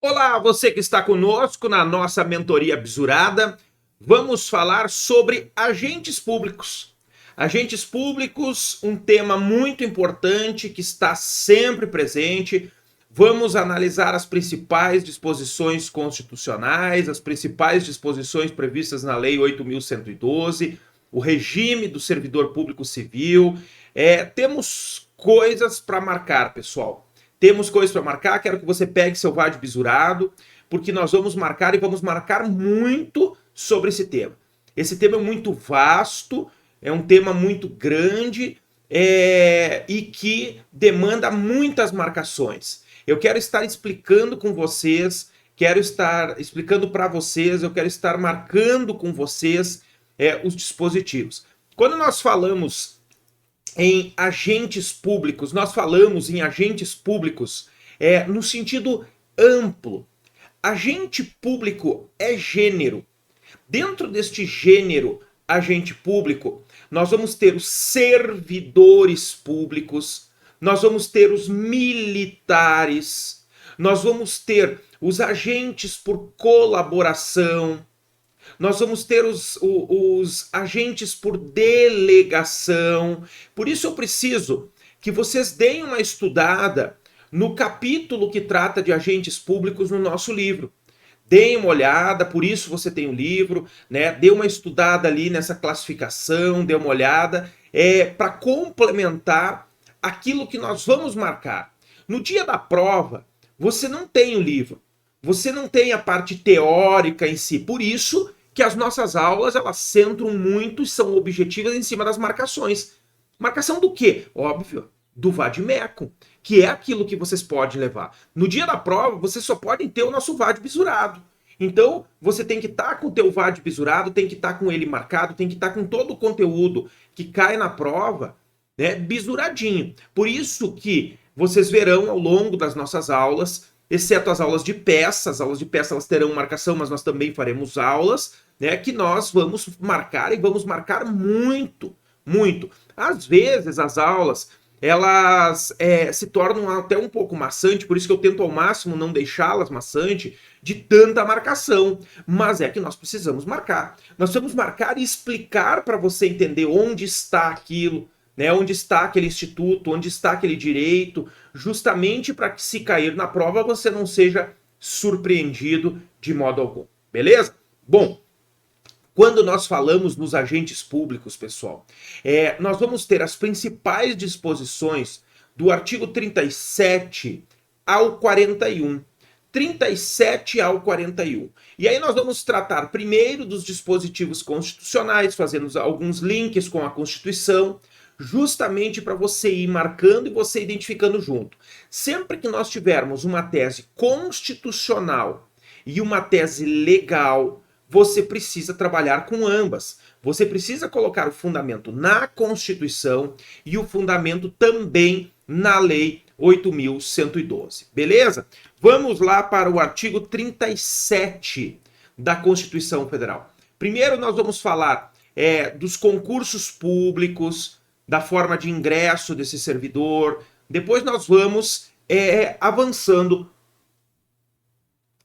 Olá, você que está conosco na nossa mentoria Bisurada. Vamos falar sobre agentes públicos. Agentes públicos, um tema muito importante que está sempre presente. Vamos analisar as principais disposições constitucionais, as principais disposições previstas na Lei 8.112, o regime do servidor público civil. Temos coisas para marcar, pessoal. Temos coisas para marcar, quero que você pegue seu VAD bisurado, porque nós vamos marcar e vamos marcar muito sobre esse tema. Esse tema é muito vasto, é um tema muito grande e que demanda muitas marcações. Eu quero estar explicando com vocês, quero estar explicando para vocês, eu quero estar marcando com vocês os dispositivos. Quando nós falamos em agentes públicos, nós falamos em agentes públicos no sentido amplo. Agente público é gênero. Dentro deste gênero, agente público, nós vamos ter os servidores públicos, nós vamos ter os militares, nós vamos ter os agentes por colaboração, nós vamos ter os agentes por delegação. Por isso eu preciso que vocês deem uma estudada no capítulo que trata de agentes públicos no nosso livro. Deem uma olhada, por isso você tem o livro, né? Dê uma estudada ali nessa classificação, dê uma olhada, para complementar aquilo que nós vamos marcar. No dia da prova, você não tem o livro, você não tem a parte teórica em si, por isso que as nossas aulas, elas centram muito e são objetivas em cima das marcações. Marcação do quê? Óbvio, do vade-mecum, que é aquilo que vocês podem levar. No dia da prova, vocês só podem ter o nosso VAD bisurado. Então, você tem que estar com o teu VAD bisurado, tem que estar com ele marcado, tem que estar com todo o conteúdo que cai na prova, né, bisuradinho. Por isso que vocês verão ao longo das nossas aulas, exceto as aulas de peça elas terão marcação, mas nós também faremos aulas, né, que nós vamos marcar e vamos marcar muito, muito. Às vezes as aulas, elas se tornam até um pouco maçante, por isso que eu tento ao máximo não deixá-las maçante de tanta marcação, mas é que nós precisamos marcar. Nós precisamos marcar e explicar para você entender onde está aquilo, né, onde está aquele instituto, onde está aquele direito, justamente para que se cair na prova você não seja surpreendido de modo algum, beleza? Bom, quando nós falamos nos agentes públicos, pessoal, nós vamos ter as principais disposições do artigo 37 ao 41. 37 ao 41. E aí nós vamos tratar primeiro dos dispositivos constitucionais, fazendo alguns links com a Constituição, justamente para você ir marcando e você identificando junto. Sempre que nós tivermos uma tese constitucional e uma tese legal, você precisa trabalhar com ambas. Você precisa colocar o fundamento na Constituição e o fundamento também na Lei 8.112. Beleza? Vamos lá para o artigo 37 da Constituição Federal. Primeiro nós vamos falar dos concursos públicos, da forma de ingresso desse servidor. Depois nós vamos avançando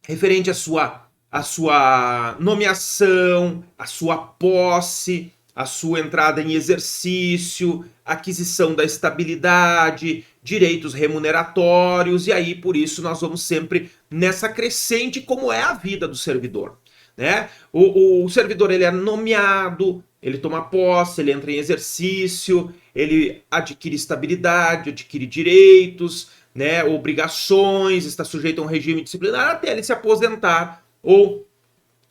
referente à sua nomeação, à sua posse, a sua entrada em exercício, aquisição da estabilidade, direitos remuneratórios, e aí por isso nós vamos sempre nessa crescente como é a vida do servidor, né? O servidor, ele é nomeado, ele toma posse, ele entra em exercício, ele adquire estabilidade, adquire direitos, né, obrigações, está sujeito a um regime disciplinar até ele se aposentar ou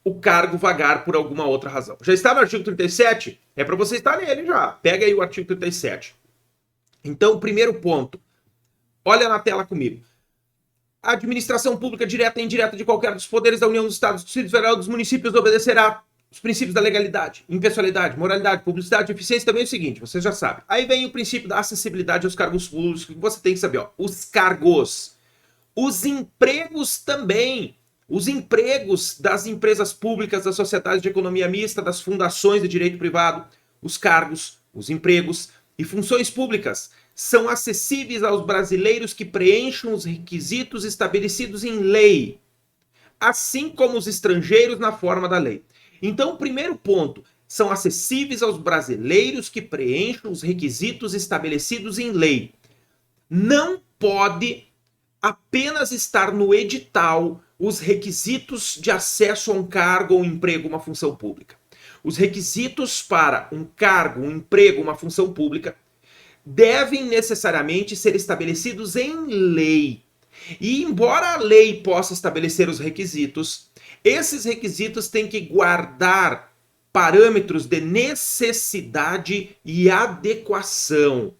o cargo vagar por alguma outra razão. Já está no artigo 37? É para você estar nele já. Pega aí o artigo 37. Então, o primeiro ponto. Olha na tela comigo. A administração pública direta e indireta de qualquer dos poderes da União, dos Estados, do Distrito Federal e dos municípios obedecerá os princípios da legalidade, impessoalidade, moralidade, publicidade e eficiência. Também é o seguinte, você já sabe. Aí vem o princípio da acessibilidade aos cargos públicos, que você tem que saber. Ó, os cargos. Os empregos também. Os empregos das empresas públicas, das sociedades de economia mista, das fundações de direito privado, os cargos, os empregos e funções públicas são acessíveis aos brasileiros que preencham os requisitos estabelecidos em lei. assim como os estrangeiros na forma da lei. Então, o primeiro ponto, são acessíveis aos brasileiros que preenchem os requisitos estabelecidos em lei. Não pode apenas estar no edital os requisitos de acesso a um cargo ou emprego, uma função pública. Os requisitos para um cargo, um emprego, uma função pública devem necessariamente ser estabelecidos em lei. E embora a lei possa estabelecer os requisitos, esses requisitos têm que guardar parâmetros de necessidade e adequação.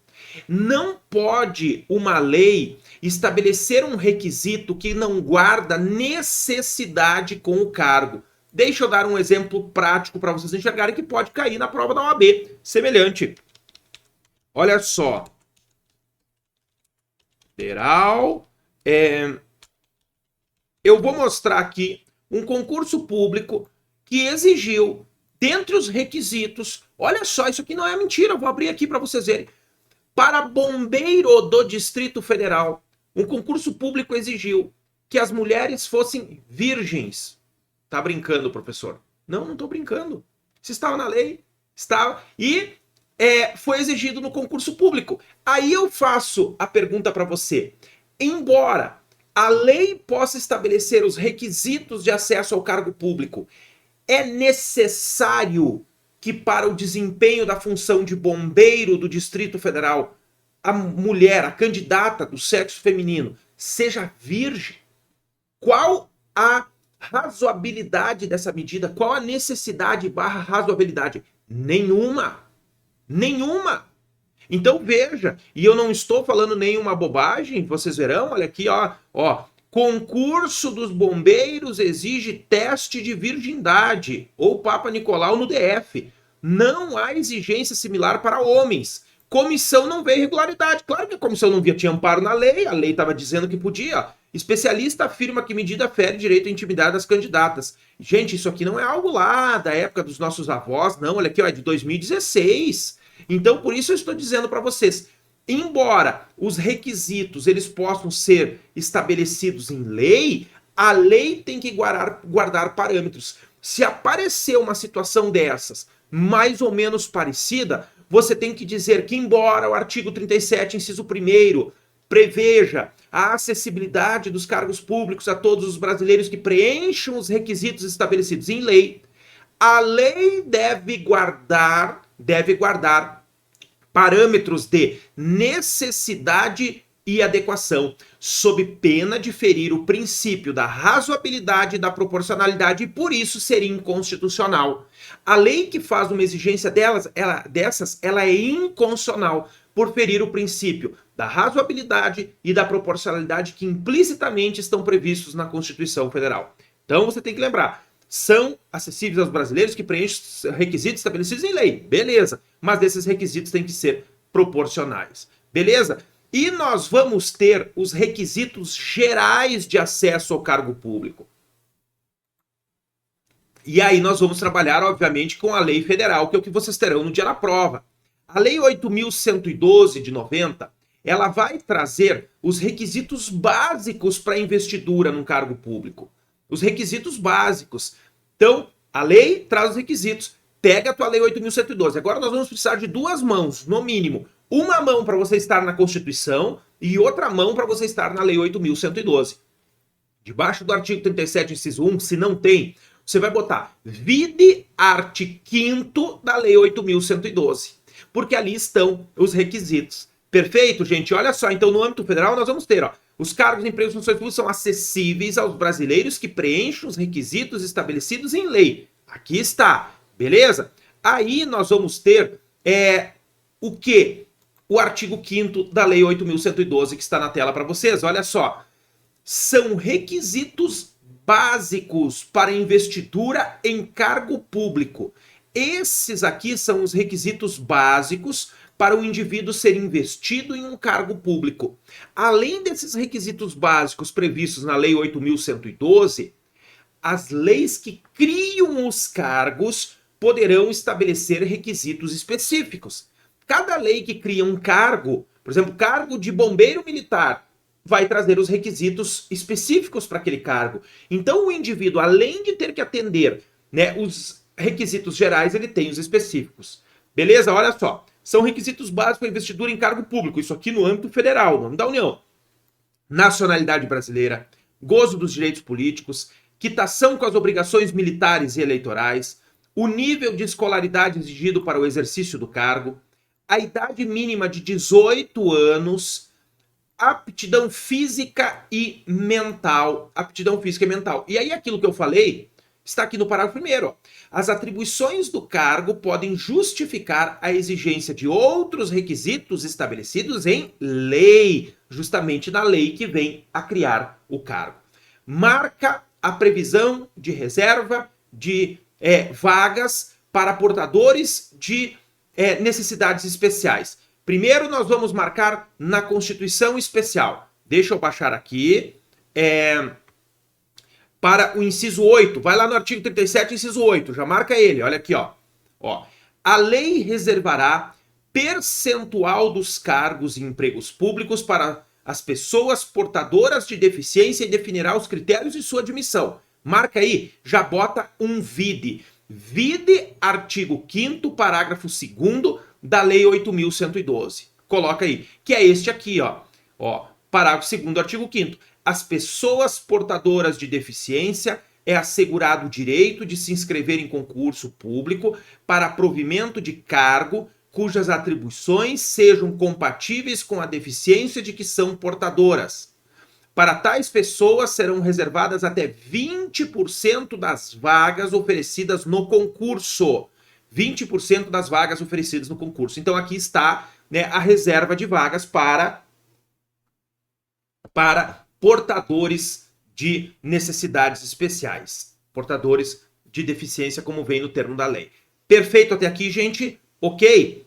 Não pode uma lei estabelecer um requisito que não guarda necessidade com o cargo. Deixa eu dar um exemplo prático para vocês enxergarem que pode cair na prova da OAB. Semelhante. Olha só. Federal. Eu vou mostrar aqui um concurso público que exigiu, dentre os requisitos, olha só, isso aqui não é mentira, eu vou abrir aqui para vocês verem. Para bombeiro do Distrito Federal, um concurso público exigiu que as mulheres fossem virgens. Tá brincando, professor? Não, não tô brincando. Isso estava na lei, estava, e foi exigido no concurso público. Aí eu faço a pergunta para você. Embora a lei possa estabelecer os requisitos de acesso ao cargo público, é necessário que para o desempenho da função de bombeiro do Distrito Federal, a mulher, a candidata do sexo feminino, seja virgem? Qual a razoabilidade dessa medida? Qual a necessidade / razoabilidade? Nenhuma. Nenhuma. Então veja, e eu não estou falando nenhuma bobagem, vocês verão, olha aqui, ó, concurso dos bombeiros exige teste de virgindade, ou Papa Nicolau no DF. Não há exigência similar para homens. Comissão não vê irregularidade. Claro que a comissão não tinha amparo na lei, a lei estava dizendo que podia. Especialista afirma que medida fere direito à intimidade das candidatas. Gente, isso aqui não é algo lá da época dos nossos avós, não, olha aqui, ó, é de 2016. Então, por isso eu estou dizendo para vocês, embora os requisitos eles possam ser estabelecidos em lei, a lei tem que guardar parâmetros. Se aparecer uma situação dessas, mais ou menos parecida, você tem que dizer que, embora o artigo 37, inciso 1º, preveja a acessibilidade dos cargos públicos a todos os brasileiros que preencham os requisitos estabelecidos em lei, a lei deve guardar parâmetros de necessidade e adequação, sob pena de ferir o princípio da razoabilidade e da proporcionalidade e por isso seria inconstitucional. A lei que faz uma exigência dessas, ela é inconstitucional por ferir o princípio da razoabilidade e da proporcionalidade que implicitamente estão previstos na Constituição Federal. Então você tem que lembrar, são acessíveis aos brasileiros que preenchem requisitos estabelecidos em lei, beleza, mas esses requisitos têm que ser proporcionais, beleza? E nós vamos ter os requisitos gerais de acesso ao cargo público. E aí nós vamos trabalhar, obviamente, com a lei federal, que é o que vocês terão no dia da prova. A lei 8.112 de 90, ela vai trazer os requisitos básicos para investidura num cargo público. Os requisitos básicos. Então, a lei traz os requisitos. Pega a tua lei 8.112. Agora nós vamos precisar de duas mãos, no mínimo. Uma mão para você estar na Constituição e outra mão para você estar na lei 8.112. Debaixo do artigo 37, inciso 1, se não tem, você vai botar vide art. 5º da lei 8.112. Porque ali estão os requisitos. Perfeito, gente? Olha só, então no âmbito federal nós vamos ter, ó, os cargos, empregos e funções públicas são acessíveis aos brasileiros que preenchem os requisitos estabelecidos em lei. Aqui está, beleza? Aí nós vamos ter o quê? O artigo 5º da lei 8.112 que está na tela para vocês. Olha só, são requisitos básicos para investidura em cargo público. Esses aqui são os requisitos básicos para o indivíduo ser investido em um cargo público. Além desses requisitos básicos previstos na Lei 8.112, as leis que criam os cargos poderão estabelecer requisitos específicos. Cada lei que cria um cargo, por exemplo, cargo de bombeiro militar, vai trazer os requisitos específicos para aquele cargo. Então o indivíduo, além de ter que atender, né, os requisitos gerais, ele tem os específicos. Beleza? Olha só. São requisitos básicos para investidura em cargo público. Isso aqui no âmbito federal, no âmbito da União. Nacionalidade brasileira, gozo dos direitos políticos, quitação com as obrigações militares e eleitorais, o nível de escolaridade exigido para o exercício do cargo, a idade mínima de 18 anos, aptidão física e mental. Aptidão física e mental. E aí aquilo que eu falei está aqui no parágrafo 1º. As atribuições do cargo podem justificar a exigência de outros requisitos estabelecidos em lei, justamente na lei que vem a criar o cargo. Marca a previsão de reserva de vagas para portadores de necessidades especiais. Primeiro nós vamos marcar na Constituição Especial. Deixa eu baixar aqui. Para o inciso 8, vai lá no artigo 37, inciso 8, já marca ele, olha aqui, ó. A lei reservará percentual dos cargos e empregos públicos para as pessoas portadoras de deficiência e definirá os critérios de sua admissão. Marca aí, já bota um vide. Vide artigo 5º, parágrafo 2º da Lei 8.112. Coloca aí, que é este aqui, ó. Parágrafo 2º, artigo 5º. As pessoas portadoras de deficiência é assegurado o direito de se inscrever em concurso público para provimento de cargo cujas atribuições sejam compatíveis com a deficiência de que são portadoras. Para tais pessoas serão reservadas até 20% das vagas oferecidas no concurso. 20% das vagas oferecidas no concurso. Então aqui está, né, a reserva de vagas para portadores de necessidades especiais, portadores de deficiência, como vem no termo da lei. Perfeito até aqui, gente? Ok?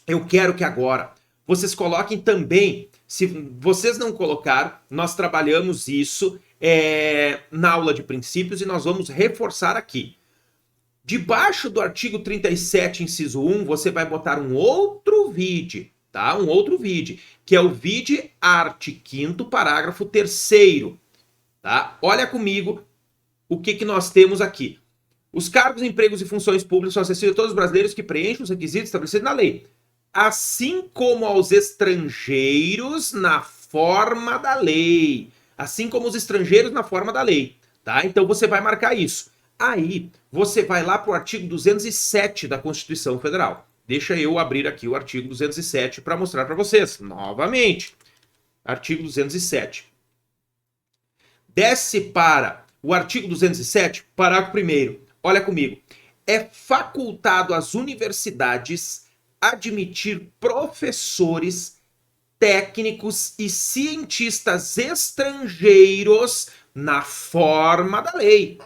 Eu quero que agora vocês coloquem também, se vocês não colocaram, nós trabalhamos isso na aula de princípios e nós vamos reforçar aqui. Debaixo do artigo 37, inciso 1, você vai botar um outro vide, tá? Um outro vide, que é o vide art. 5º, parágrafo 3º, tá? Olha comigo o que nós temos aqui. Os cargos, empregos e funções públicas são acessíveis a todos os brasileiros que preenchem os requisitos estabelecidos na lei, assim como aos estrangeiros na forma da lei. Assim como os estrangeiros na forma da lei, tá? Então você vai marcar isso. Aí você vai lá para o artigo 207 da Constituição Federal. Deixa eu abrir aqui o artigo 207 para mostrar para vocês. Novamente, artigo 207. Desce para o artigo 207, parágrafo 1º. Olha comigo. É facultado às universidades admitir professores, técnicos e cientistas estrangeiros na forma da lei.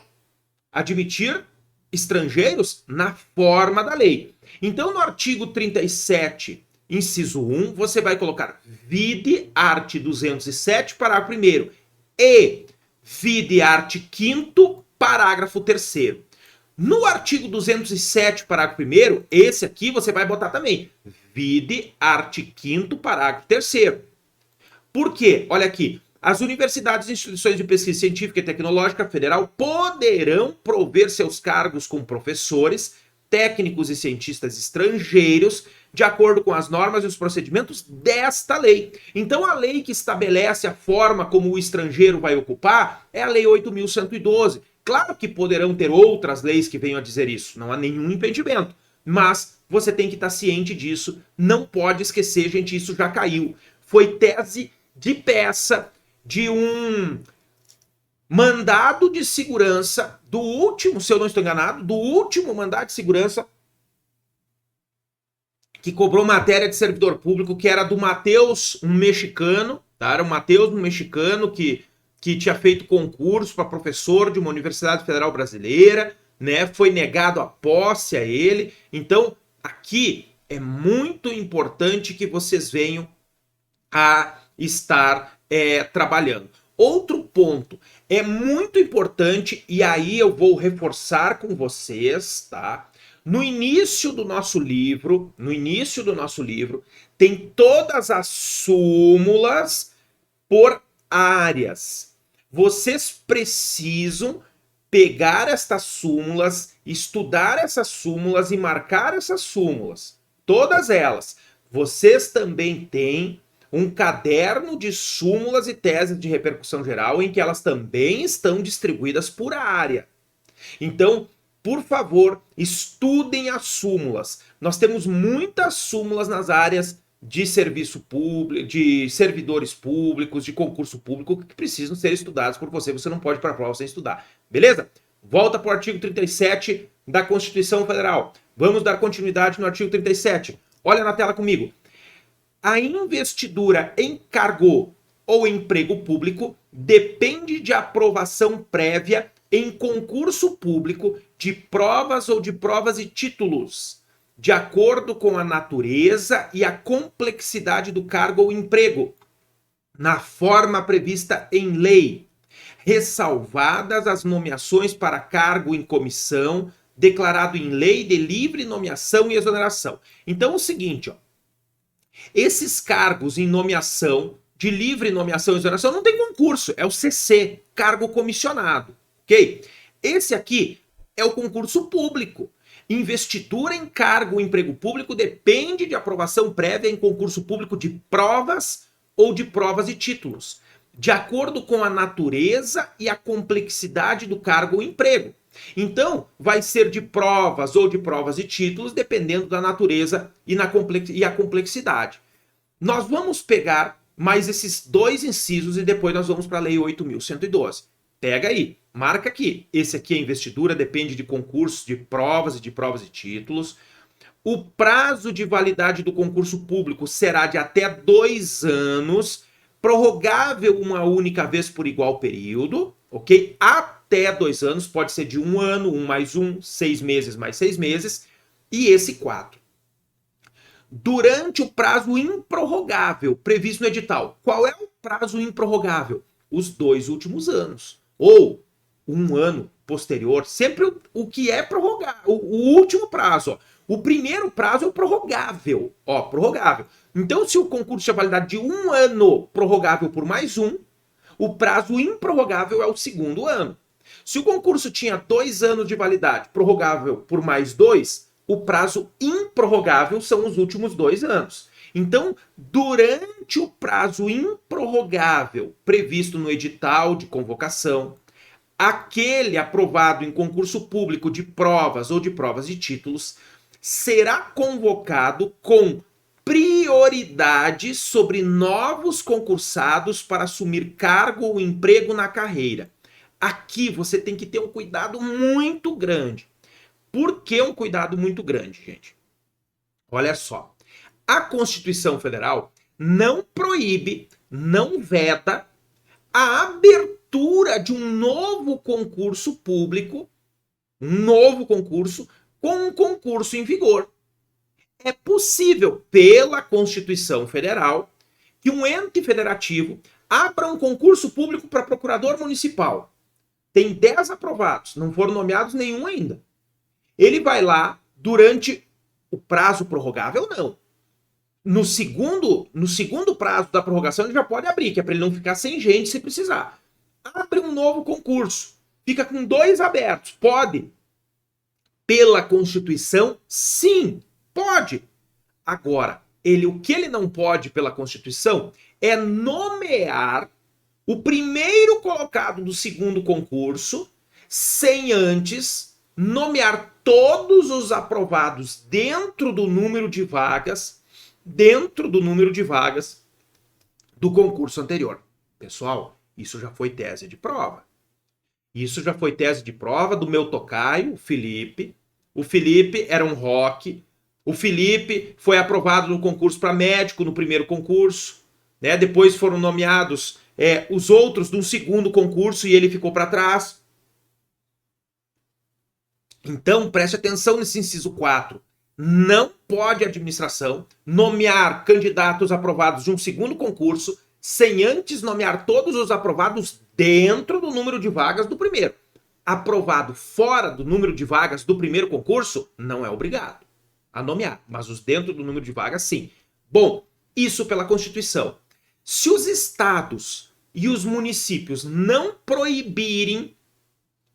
Admitir estrangeiros na forma da lei. Então, no artigo 37, inciso 1, você vai colocar vide art. 207, parágrafo 1º e vide art. 5º, parágrafo 3º. No artigo 207, parágrafo 1º, esse aqui você vai botar também vide art. 5º, parágrafo 3º. Por quê? Olha aqui. As universidades e instituições de pesquisa científica e tecnológica federal poderão prover seus cargos com professores, técnicos e cientistas estrangeiros, de acordo com as normas e os procedimentos desta lei. Então, a lei que estabelece a forma como o estrangeiro vai ocupar é a Lei 8.112. Claro que poderão ter outras leis que venham a dizer isso, não há nenhum impedimento. Mas você tem que estar ciente disso, não pode esquecer, gente, isso já caiu. Foi tese de peça de um mandado de segurança do último, se eu não estou enganado, do último mandado de segurança que cobrou matéria de servidor público, que era do Matheus, um mexicano, tá? Era o Matheus, um mexicano que tinha feito concurso para professor de uma universidade federal brasileira, né? Foi negado a posse a ele. Então, aqui é muito importante que vocês venham a estar trabalhando. Outro ponto, é muito importante, e aí eu vou reforçar com vocês, tá? No início do nosso livro, tem todas as súmulas por áreas. Vocês precisam pegar estas súmulas, estudar essas súmulas e marcar essas súmulas. Todas elas. Vocês também têm um caderno de súmulas e teses de repercussão geral em que elas também estão distribuídas por área. Então, por favor, estudem as súmulas. Nós temos muitas súmulas nas áreas de serviço público, de servidores públicos, de concurso público, que precisam ser estudados por você. Você não pode ir para a prova sem estudar. Beleza? Volta para o artigo 37 da Constituição Federal. Vamos dar continuidade no artigo 37. Olha na tela comigo. A investidura em cargo ou emprego público depende de aprovação prévia em concurso público de provas ou de provas e títulos, de acordo com a natureza e a complexidade do cargo ou emprego, na forma prevista em lei, ressalvadas as nomeações para cargo em comissão, declarado em lei de livre nomeação e exoneração. Então, é o seguinte, ó, esses cargos em nomeação, de livre nomeação e exoneração, não tem concurso, é o CC, cargo comissionado, ok? Esse aqui é o concurso público. Investidura em cargo ou emprego público depende de aprovação prévia em concurso público de provas ou de provas e títulos, de acordo com a natureza e a complexidade do cargo ou emprego. Então, vai ser de provas ou de provas e títulos, dependendo da natureza e a complexidade. Nós vamos pegar mais esses dois incisos e depois nós vamos para a Lei 8.112. Pega aí, marca aqui. Esse aqui é investidura, depende de concursos, de provas e títulos. O prazo de validade do concurso público será de até 2 anos, prorrogável uma única vez por igual período, ok? Até 2 anos, pode ser de 1 ano, 1 mais 1, 6 meses mais 6 meses, e esse 4. Durante o prazo improrrogável previsto no edital. Qual é o prazo improrrogável? Os 2 últimos anos. Ou 1 ano posterior, sempre o que é prorrogável, o último prazo. Ó. O primeiro prazo é o prorrogável. Ó, prorrogável. Então, se o concurso tinha validade de 1 ano prorrogável por mais 1, o prazo improrrogável é o segundo ano. Se o concurso tinha 2 anos de validade, prorrogável por mais 2, o prazo improrrogável são os últimos 2 anos. Então, durante o prazo improrrogável previsto no edital de convocação, aquele aprovado em concurso público de provas ou de provas e títulos será convocado com prioridade sobre novos concursados para assumir cargo ou emprego na carreira. Aqui você tem que ter um cuidado muito grande. Por que um cuidado muito grande, gente? Olha só. A Constituição Federal não proíbe, não veta a abertura de um novo concurso público, com um concurso em vigor. É possível, pela Constituição Federal, que um ente federativo abra um concurso público para procurador municipal. Tem 10 aprovados, não foram nomeados nenhum ainda. Ele vai lá durante o prazo prorrogável, não. No segundo prazo da prorrogação, ele já pode abrir, que é para ele não ficar sem gente se precisar. Abre um novo concurso. Fica com 2 abertos. Pode. Pela Constituição, sim, pode. Agora, o que ele não pode pela Constituição é nomear o primeiro colocado do segundo concurso sem antes nomear todos os aprovados dentro do número de vagas do concurso anterior. Pessoal, isso já foi tese de prova. Isso já foi tese de prova do meu tocaio, o Felipe. O Felipe era um rock. O Felipe foi aprovado no concurso para médico no primeiro concurso. Né? Depois foram nomeados os outros de um segundo concurso e ele ficou para trás. Então, preste atenção nesse inciso 4. Não pode a administração nomear candidatos aprovados de um segundo concurso sem antes nomear todos os aprovados dentro do número de vagas do primeiro. Aprovado fora do número de vagas do primeiro concurso, não é obrigado a nomear, mas os dentro do número de vagas, sim. Bom, isso pela Constituição. Se os estados e os municípios não proibirem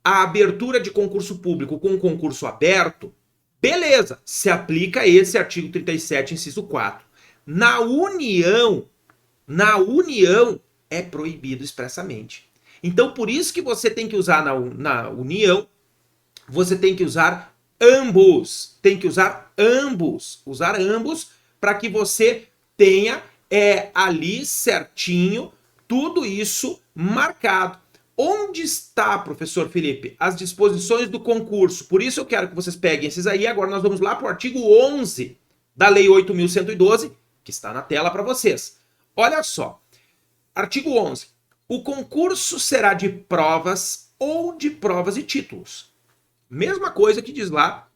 a abertura de concurso público com concurso aberto, beleza, se aplica esse artigo 37, inciso 4. Na União é proibido expressamente. Então, por isso que você tem que usar na União, você tem que usar ambos. Tem que usar ambos. Usar ambos para que você tenha ali certinho tudo isso marcado. Onde está, professor Felipe, as disposições do concurso? Por isso eu quero que vocês peguem esses aí. Agora nós vamos lá para o artigo 11 da Lei 8.112, que está na tela para vocês. Olha só. Artigo 11. O concurso será de provas ou de provas e títulos. Mesma coisa que diz lá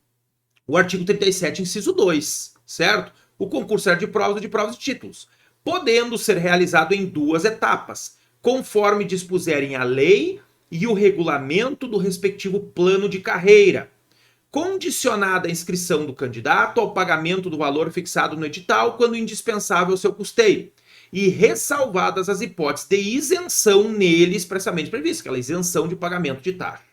o artigo 37, inciso 2, certo? O concurso será de provas ou de provas e títulos, podendo ser realizado em 2 etapas, conforme dispuserem a lei e o regulamento do respectivo plano de carreira, condicionada a inscrição do candidato ao pagamento do valor fixado no edital, quando indispensável ao seu custeio, e ressalvadas as hipóteses de isenção nele expressamente previstas, aquela isenção de pagamento de taxa.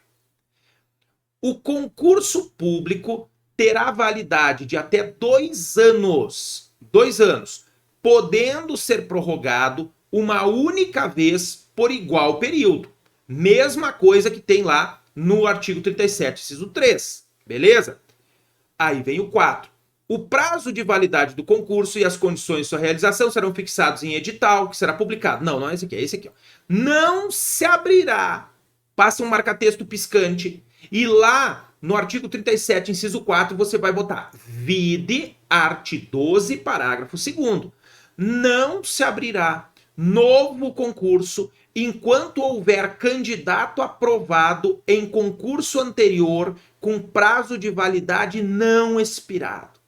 O concurso público terá validade de até 2 anos. 2 anos, podendo ser prorrogado uma única vez por igual período. Mesma coisa que tem lá no artigo 37, inciso 3. Beleza? Aí vem o 4. O prazo de validade do concurso e as condições de sua realização serão fixados em edital, que será publicado. Não é esse aqui, é esse aqui. Ó. Não se abrirá. Passa um marca-texto piscante. E lá, no artigo 37, inciso 4, você vai botar vide art. 12, parágrafo 2º. Não se abrirá novo concurso enquanto houver candidato aprovado em concurso anterior com prazo de validade não expirado.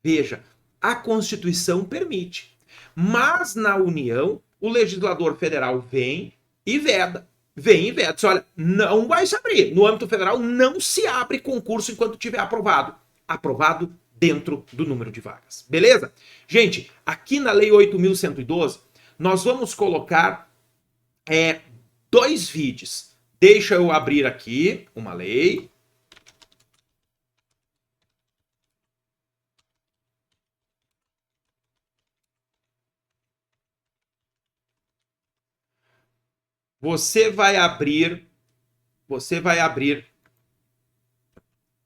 Veja, a Constituição permite, mas na União, o legislador federal vem e veda. Diz, olha, não vai se abrir. No âmbito federal, não se abre concurso enquanto tiver aprovado. Aprovado dentro do número de vagas. Beleza? Gente, aqui na Lei 8.112, nós vamos colocar 2 vídeos. Deixa eu abrir aqui uma lei. Você vai abrir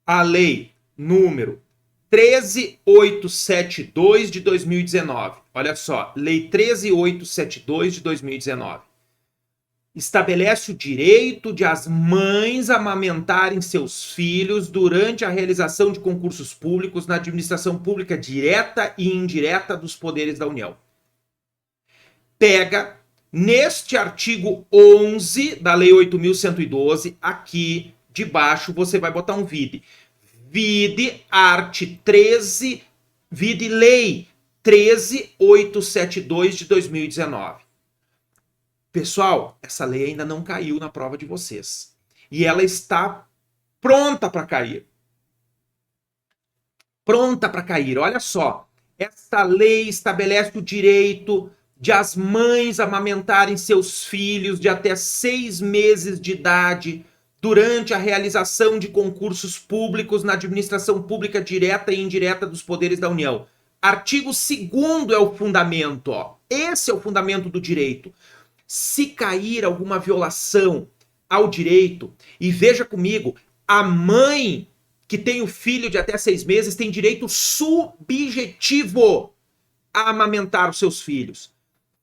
a lei número 13.872 de 2019. Olha só, lei 13.872 de 2019. Estabelece o direito de as mães amamentarem seus filhos durante a realização de concursos públicos na administração pública direta e indireta dos poderes da União. Pega neste artigo 11 da Lei 8.112, aqui debaixo você vai botar um vide. Vide art. 13, vide lei 13.872 de 2019. Pessoal, essa lei ainda não caiu na prova de vocês. E ela está pronta para cair. Pronta para cair. Olha só. Esta lei estabelece o direito de as mães amamentarem seus filhos de até 6 meses de idade durante a realização de concursos públicos na administração pública direta e indireta dos poderes da União. Artigo 2º é o fundamento, ó. Esse é o fundamento do direito. Se cair alguma violação ao direito, e veja comigo, a mãe que tem o filho de até 6 meses tem direito subjetivo a amamentar os seus filhos.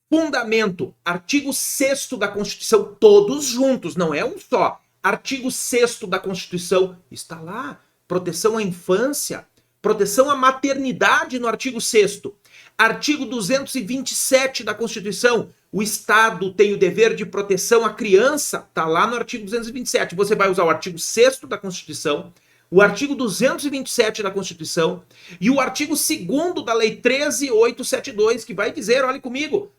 Fundamento, artigo 6º da Constituição, todos juntos, não é um só. Artigo 6º da Constituição, está lá, proteção à infância, proteção à maternidade no artigo 6º. Artigo 227 da Constituição, o Estado tem o dever de proteção à criança, está lá no artigo 227. Você vai usar o artigo 6º da Constituição, o artigo 227 da Constituição e o artigo 2º da Lei 13.872, que vai dizer, olhe comigo,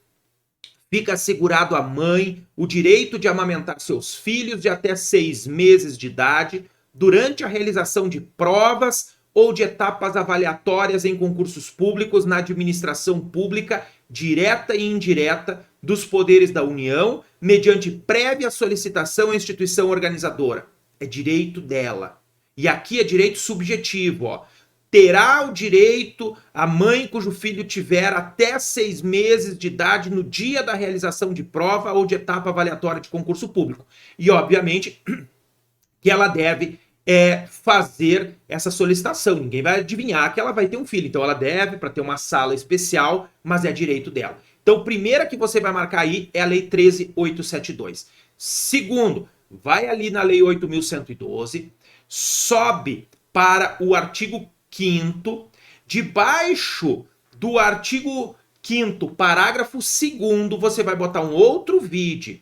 fica assegurado à mãe o direito de amamentar seus filhos de até 6 meses de idade durante a realização de provas ou de etapas avaliatórias em concursos públicos na administração pública, direta e indireta, dos poderes da União, mediante prévia solicitação à instituição organizadora. É direito dela. E aqui é direito subjetivo, ó. Terá o direito a mãe cujo filho tiver até 6 meses de idade no dia da realização de prova ou de etapa avaliatória de concurso público. E, obviamente, que ela deve fazer essa solicitação. Ninguém vai adivinhar que ela vai ter um filho. Então, ela deve, para ter uma sala especial, mas é direito dela. Então, primeira que você vai marcar aí é a Lei 13.872. Segundo, vai ali na Lei 8.112, sobe para o artigo 5º, debaixo do artigo 5º, parágrafo 2º, você vai botar um outro vídeo.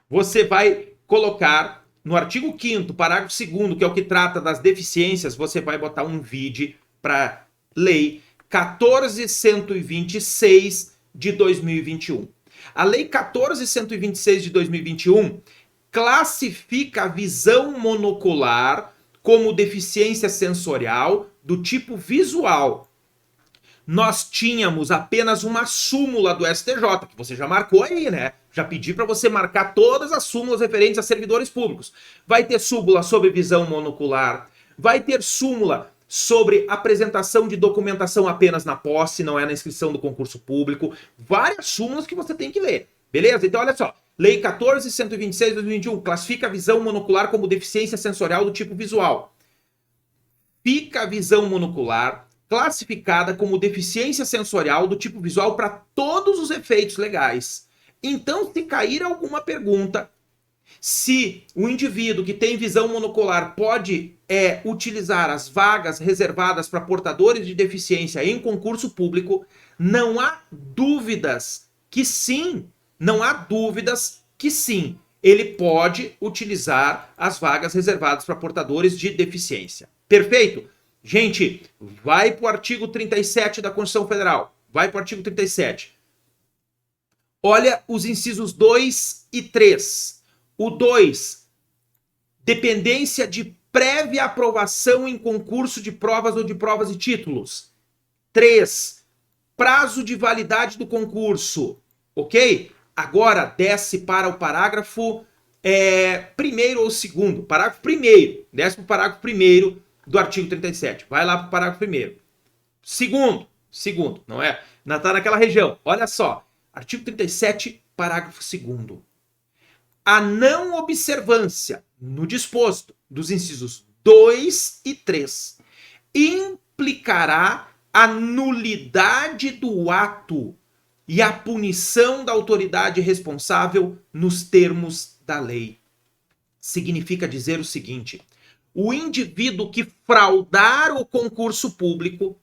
Você vai colocar no artigo 5º, parágrafo 2º, que é o que trata das deficiências, você vai botar um vídeo para Lei 14.126 de 2021. A Lei 14.126 de 2021 classifica a visão monocular como deficiência sensorial do tipo visual. Nós tínhamos apenas uma súmula do STJ, que você já marcou aí, né? Já pedi para você marcar todas as súmulas referentes a servidores públicos. Vai ter súmula sobre visão monocular, vai ter súmula sobre apresentação de documentação apenas na posse, não é na inscrição do concurso público. Várias súmulas que você tem que ler, beleza? Então olha só, Lei 14.126 de 2021 classifica a visão monocular como deficiência sensorial do tipo visual. Fica a visão monocular classificada como deficiência sensorial do tipo visual para todos os efeitos legais. Então, se cair alguma pergunta, se o indivíduo que tem visão monocular pode utilizar as vagas reservadas para portadores de deficiência em concurso público, não há dúvidas que sim, ele pode utilizar as vagas reservadas para portadores de deficiência. Perfeito? Gente, vai para o artigo 37 da Constituição Federal. Vai para o artigo 37. Olha os incisos 2 e 3. O 2, dependência de prévia aprovação em concurso de provas ou de provas e títulos. 3, prazo de validade do concurso. Ok? Agora desce para o parágrafo primeiro ou segundo. Parágrafo primeiro. Desce para o parágrafo primeiro do artigo 37. Vai lá para o parágrafo primeiro. Segundo, não é? Está naquela região. Olha só. Artigo 37, parágrafo 2º. A não observância no disposto dos incisos 2 e 3 implicará a nulidade do ato e a punição da autoridade responsável nos termos da lei. Significa dizer o seguinte: o indivíduo que fraudar o concurso público,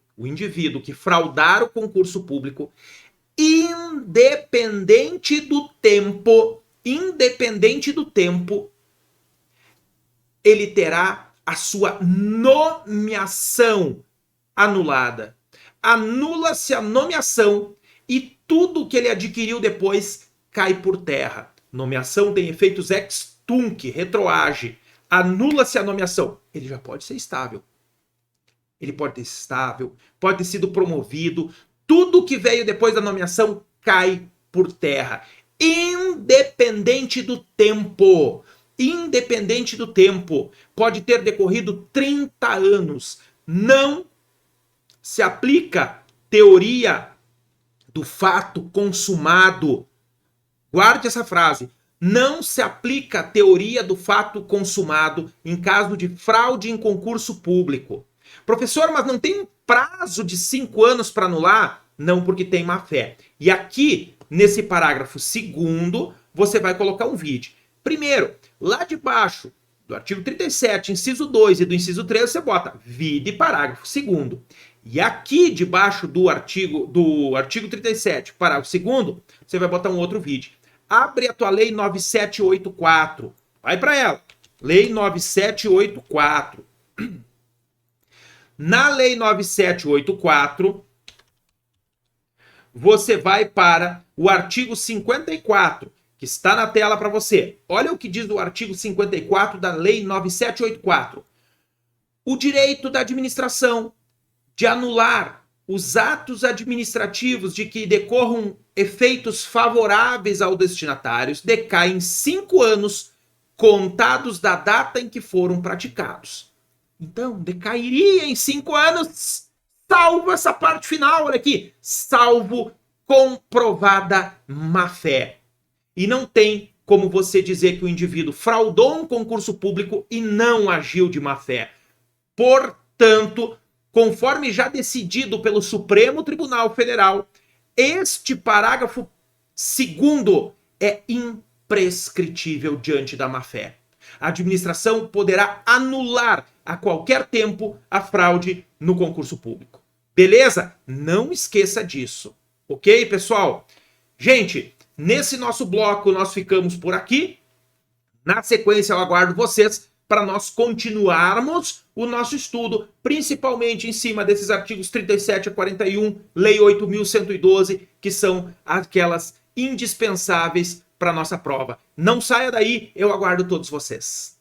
independente do tempo, ele terá a sua nomeação anulada. Anula-se a nomeação e tudo que ele adquiriu depois cai por terra. Nomeação tem efeitos ex tunc, retroage. Anula-se a nomeação. Ele já pode ser estável. Ele pode ter estável, pode ter sido promovido. Tudo que veio depois da nomeação cai por terra. Independente do tempo. Pode ter decorrido 30 anos. Não se aplica teoria do fato consumado. Guarde essa frase. Não se aplica a teoria do fato consumado em caso de fraude em concurso público. Professor, mas não tem um prazo de 5 anos para anular? Não, porque tem má fé. E aqui, nesse parágrafo 2º, você vai colocar um vídeo. Primeiro, lá debaixo do artigo 37, inciso 2 e do inciso 3, você bota vide parágrafo 2º. E aqui, debaixo do artigo 37, parágrafo 2º, você vai botar um outro vídeo. Abre a tua Lei 9784. Vai para ela. Lei 9784. Na Lei 9784, você vai para o artigo 54, que está na tela para você. Olha o que diz o artigo 54 da Lei 9784. O direito da administração de anular os atos administrativos de que decorram efeitos favoráveis ao destinatário decai em 5 anos contados da data em que foram praticados. Então, decairia em 5 anos, salvo essa parte final, olha aqui, salvo comprovada má-fé. E não tem como você dizer que o indivíduo fraudou um concurso público e não agiu de má-fé. Portanto, conforme já decidido pelo Supremo Tribunal Federal, este parágrafo 2º é imprescritível diante da má-fé. A administração poderá anular a qualquer tempo a fraude no concurso público. Beleza? Não esqueça disso. Ok, pessoal? Gente, nesse nosso bloco nós ficamos por aqui. Na sequência eu aguardo vocês para nós continuarmos o nosso estudo, principalmente em cima desses artigos 37 a 41, Lei 8.112, que são aquelas indispensáveis para a nossa prova. Não saia daí, eu aguardo todos vocês.